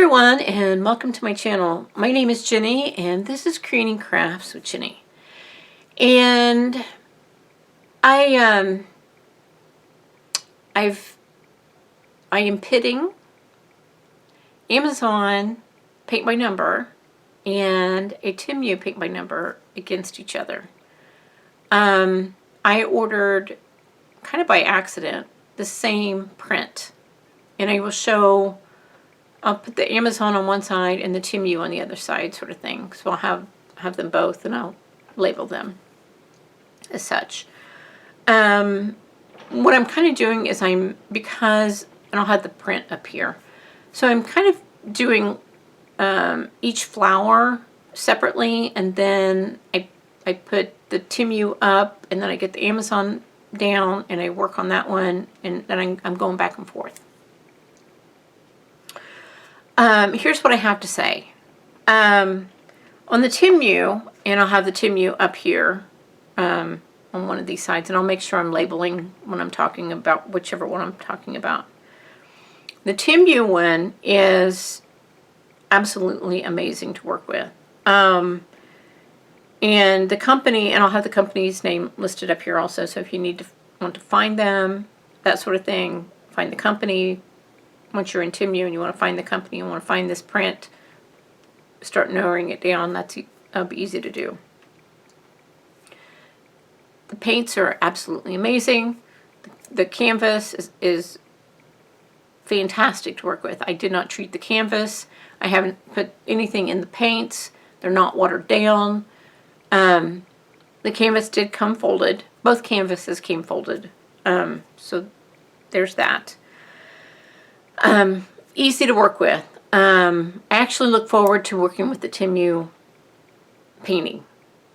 everyone, and welcome to my channel. My name is Jenny, and this is Creating Crafts with Jenny. And I am pitting Amazon paint by number and a Temu paint by number against each other. I ordered, kind of by accident, the same print, and I will show. I'll put the Amazon on one side and the Temu on the other side, sort of thing. So I'll have them both, and I'll label them as such. What I'm kind of doing is and I'll have the print up here. So I'm kind of doing each flower separately, and then I put the Temu up, and then I get the Amazon down, and I work on that one, and then I'm going back and forth. Here's what I have to say. On the Temu, and I'll have the Temu up here on one of these sides, and I'll make sure I'm labeling when I'm talking about whichever one I'm talking about. The Temu one is absolutely amazing to work with. And the company, and I'll have the company's name listed up here also, so if you want to find them, that sort of thing, find the company. Once you're in Temu and you want to find the company, you want to find this print, start narrowing it down, that'll be easy to do. The paints are absolutely amazing. The canvas is fantastic to work with. I did not treat the canvas. I haven't put anything in the paints. They're not watered down. The canvas did come folded. Both canvases came folded. So there's that. Easy to work with. I actually look forward to working with the Temu painting.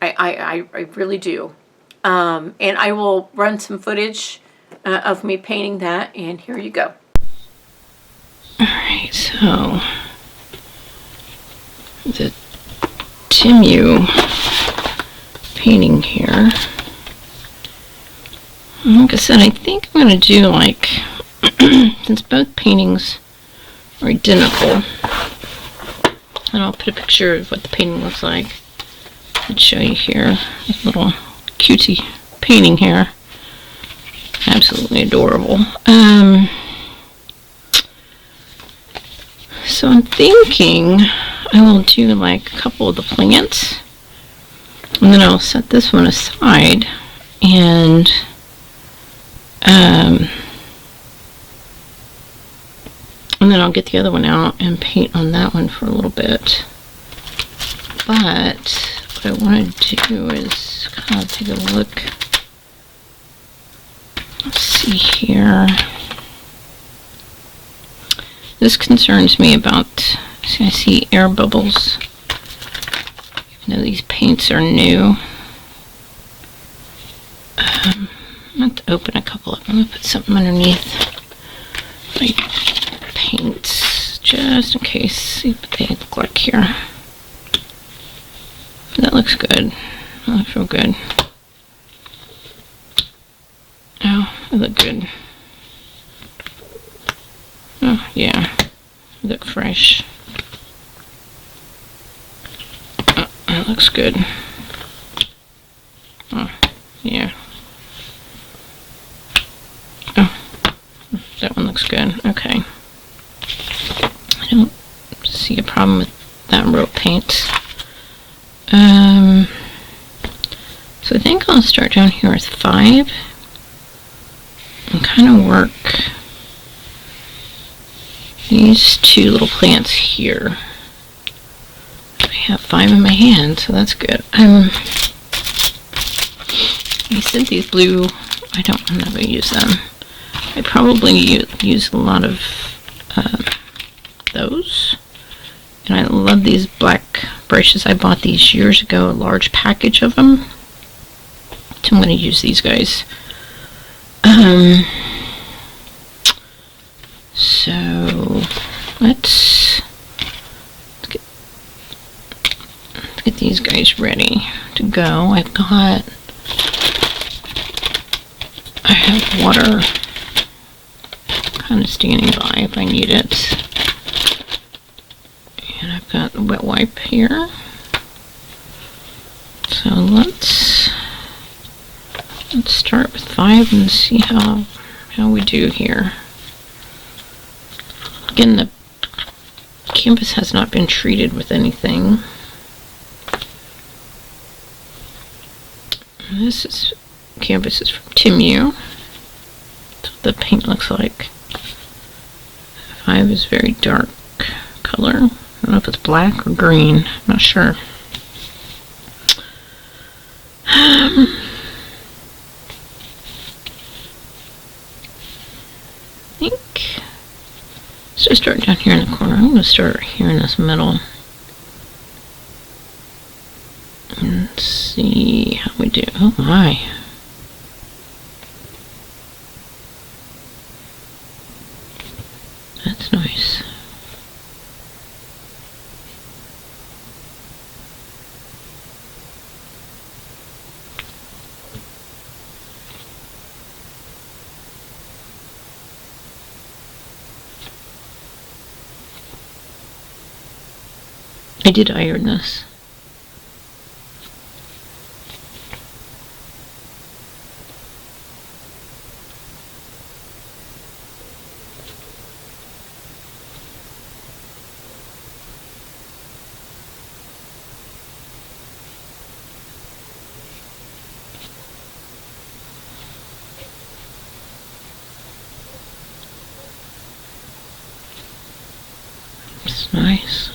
I really do. And I will run some footage of me painting that, and here you go. Alright, so the Temu painting here. Like I said, I think I'm going to do since both paintings are identical, and I'll put a picture of what the painting looks like and show you here. This little cutie painting here. Absolutely adorable. So I'm thinking I will do like a couple of the plants, and then I'll set this one aside, and then I'll get the other one out and paint on that one for a little bit. But what I want to do is kind of take a look. Let's see here. This concerns me about, I see air bubbles. Even though these paints are new. I'm going to open a couple of them. I'm going to put something underneath my paints, just in case. See what they look like here. That looks good. That looks real good. Oh, they look good. Oh, yeah. They look fresh. Oh, that looks good. Oh, yeah. Oh, that one looks good. Okay. I don't see a problem with that row of paint. So I think I'll start down here with 5 and kind of work these 2 little plants here. I have 5 in my hand, so that's good. I said these blue, I'm not going to use them. I probably use a lot of those. And I love these black brushes. I bought these years ago, a large package of them. So I'm going to use these guys. So let's get these guys ready to go. I have water kind of standing by if I need it. And I've got the wet wipe here. So let's start with 5 and see how we do here. Again, the canvas has not been treated with anything. This canvas is from Temu. That's what the paint looks like. 5 is very dark color. I don't know if it's black or green. I'm not sure. I think, so start down here in the corner. I'm going to start right here in this middle and see how we do. Oh my. That's nice. I did iron this. It's nice.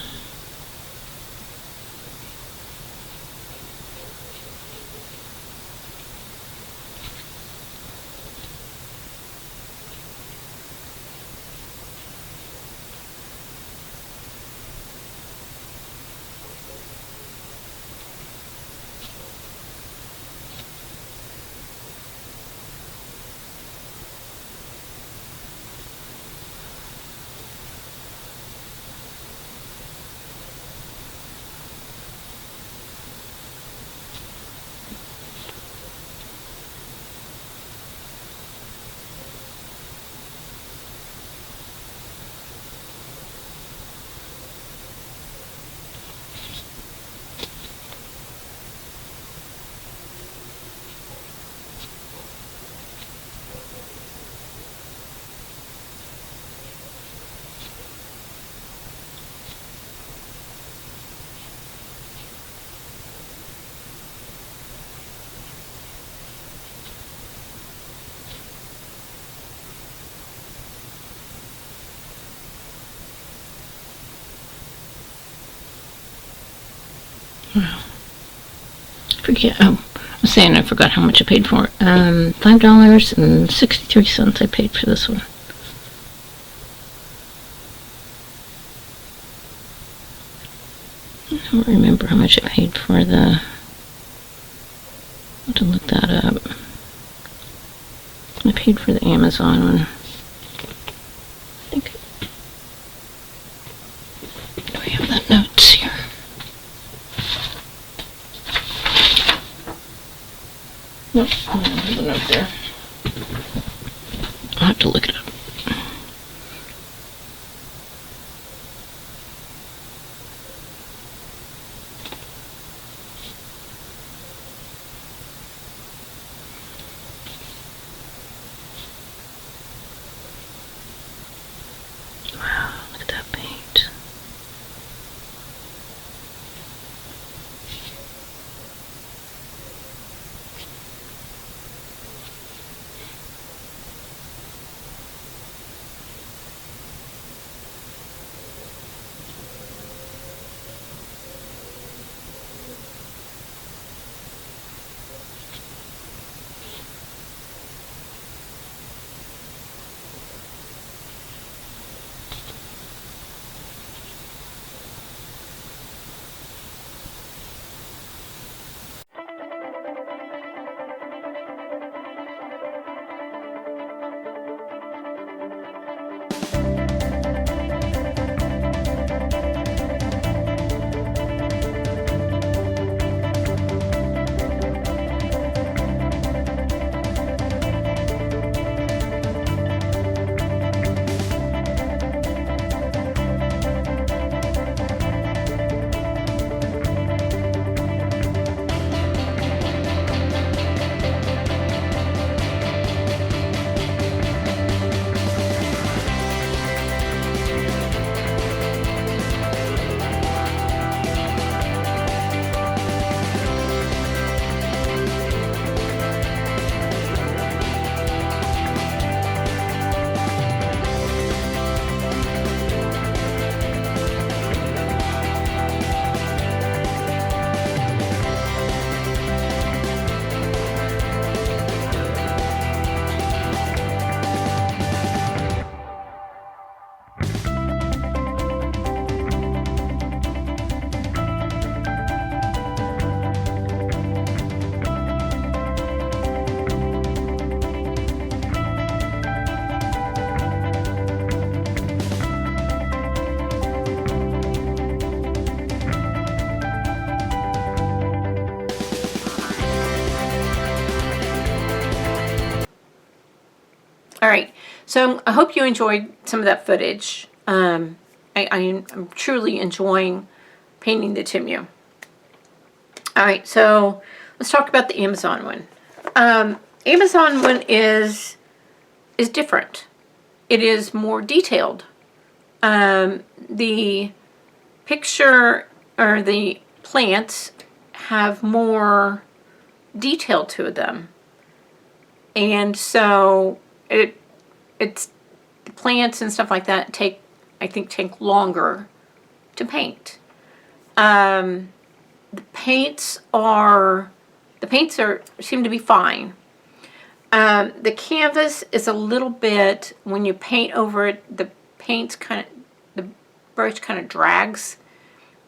Forget. Oh, I was saying I forgot how much I paid for it. $5.63 I paid for this one. I don't remember how much I paid for the. I have to look that up. I paid for the Amazon one. I think. Do I have that notes here? Nope, I don't have the note there. I'll have to look it up. Wow, look at that paint. So I hope you enjoyed some of that footage. I'm truly enjoying painting the Temu. All right, so let's talk about the Amazon one. Amazon one is different. It is more detailed. The picture or the plants have more detail to them, and so it's the plants and stuff like that take longer to paint. The paints seem to be fine. The canvas is a little bit, when you paint over it, the brush kind of drags,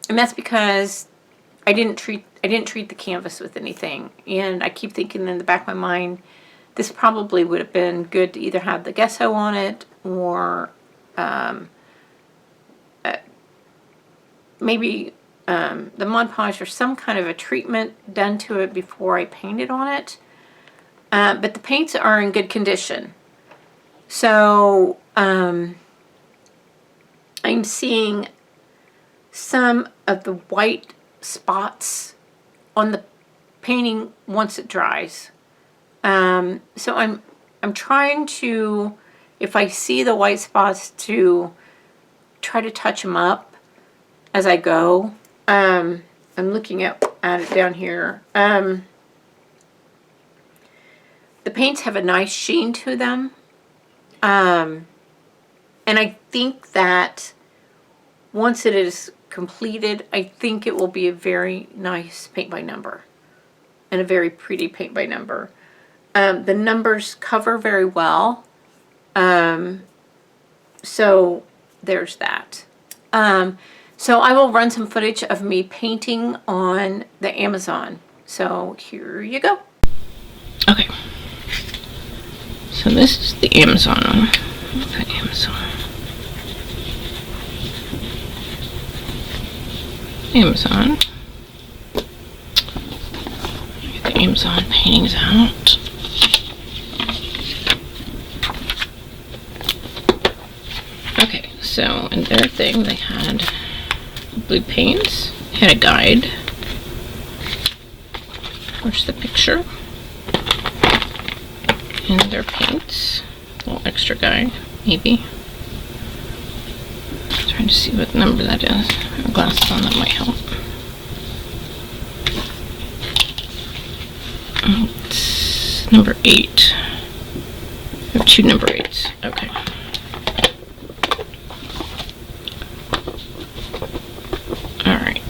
and that's because I didn't treat the canvas with anything, and I keep thinking in the back of my mind, this probably would have been good to either have the gesso on it or maybe the Mod Podge or some kind of a treatment done to it before I painted on it. But the paints are in good condition. So I'm seeing some of the white spots on the painting once it dries. So I'm trying to, if I see the white spots, to try to touch them up as I go. I'm looking at it down here. The paints have a nice sheen to them. And I think that once it is completed, I think it will be a very nice paint by number and a very pretty paint by number. The numbers cover very well. So there's that. So I will run some footage of me painting on the Amazon. So here you go. Okay. So this is the Amazon one. The Amazon. Get the Amazon paintings out. Okay, so in their thing they had blue paints, had a guide. Where's the picture? And their paints. A little extra guide, maybe. Trying to see what number that is. Our glasses on, that might help. It's number 8. I have 2 number 8s. Okay. Alright.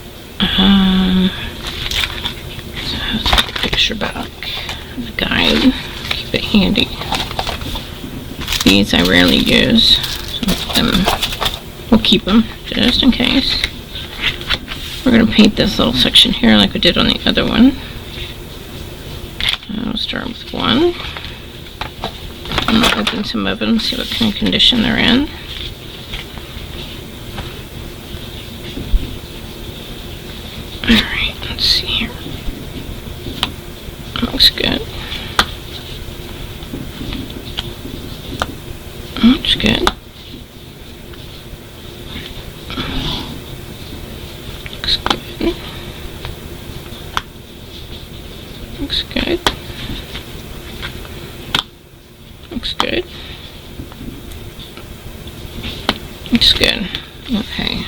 So that's the picture back. The guide. Keep it handy. These I rarely use. So we'll keep them just in case. We're going to paint this little section here like we did on the other one. I'll start with one. I'm going to open some of them, see what kind of condition they're in. Alright, let's see here. Looks good. Looks good. Looks good. Looks good. Looks good. Looks good. Okay.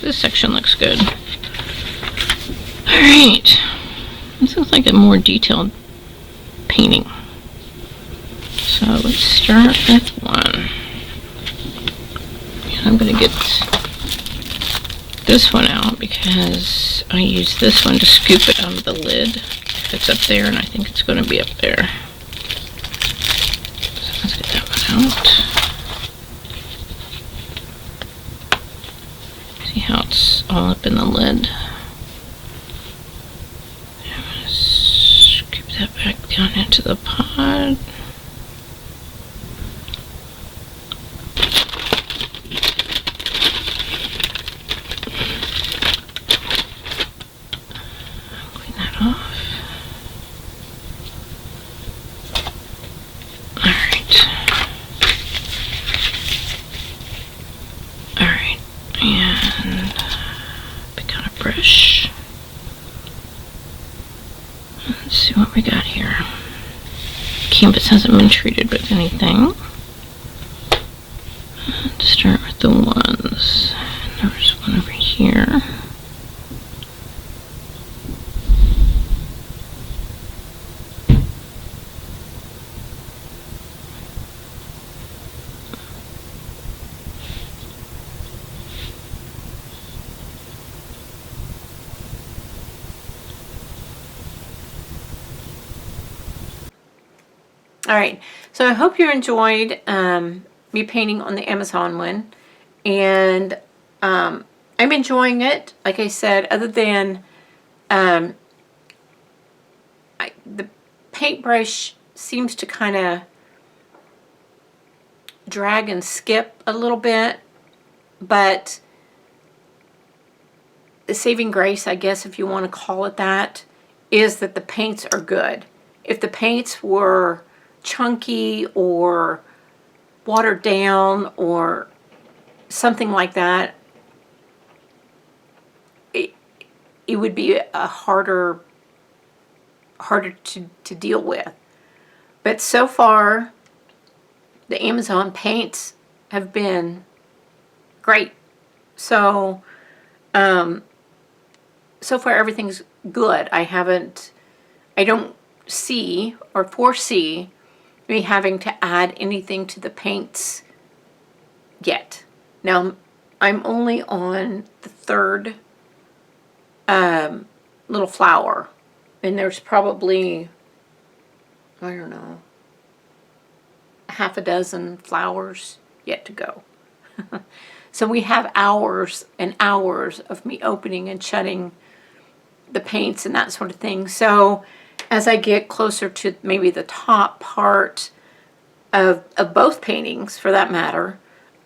This section looks good. Alright. This looks like a more detailed painting. So let's start with one. And I'm going to get this one out because I use this one to scoop it out of the lid if it's up there, and I think it's going to be up there. So let's get that one out. See how it's all up in the lid? I'm going to scoop that back down into the pod. And pick out a brush. Let's see what we got here. Canvas hasn't been treated with anything. Let's start with the ones. There's one over here. All right, so I hope you enjoyed me painting on the Amazon one, and I'm enjoying it. Like I said, other than the paintbrush seems to kind of drag and skip a little bit, but the saving grace, I guess if you want to call it that, is that the paints are good. If the paints were chunky or watered down or something like that, it would be a harder to deal with. But so far, the Amazon paints have been great. So, so far everything's good. I don't see or foresee me having to add anything to the paints yet. Now, I'm only on the third little flower, and there's probably, I don't know, half a dozen flowers yet to go. So we have hours and hours of me opening and shutting the paints and that sort of thing. So as I get closer to maybe the top part of both paintings, for that matter,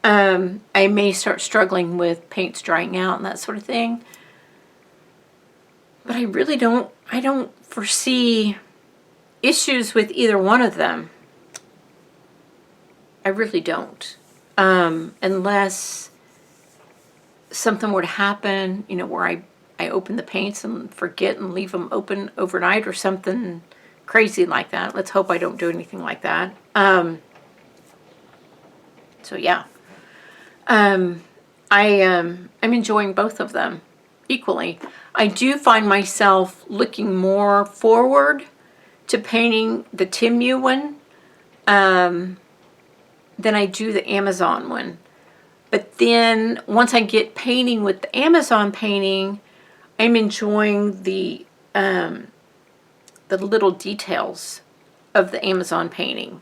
I may start struggling with paints drying out and that sort of thing. But I really don't foresee issues with either one of them. I really don't. Unless something were to happen, you know, where I open the paints and forget and leave them open overnight or something crazy like that. Let's hope I don't do anything like that. So yeah. I'm enjoying both of them equally. I do find myself looking more forward to painting the Temu one than I do the Amazon one. But then once I get painting with the Amazon painting, I'm enjoying the little details of the Amazon painting,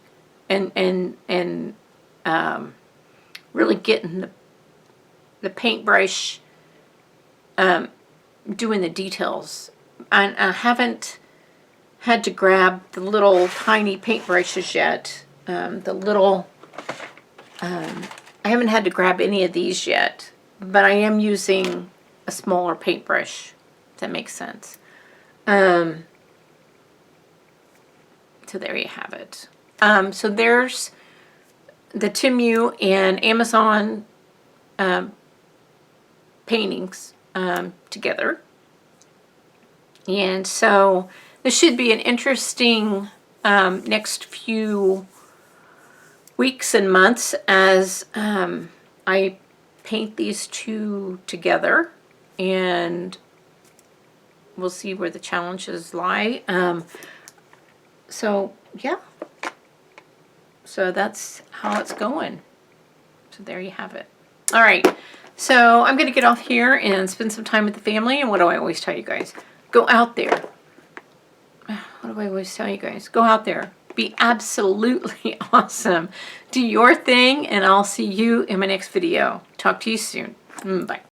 and really getting the paintbrush doing the details. I haven't had to grab the little tiny paintbrushes yet. I haven't had to grab any of these yet, but I am using a smaller paintbrush, if that makes sense. So there you have it. So there's the Temu and Amazon paintings together. And so this should be an interesting next few weeks and months as I paint these two together, and we'll see where the challenges lie. So yeah, so that's how it's going. So there you have it. All right, so I'm gonna get off here and spend some time with the family. And what do I always tell you guys? Go out there. What do I always tell you guys? Go out there. Be absolutely awesome. Do your thing, and I'll see you in my next video. Talk to you soon. Bye.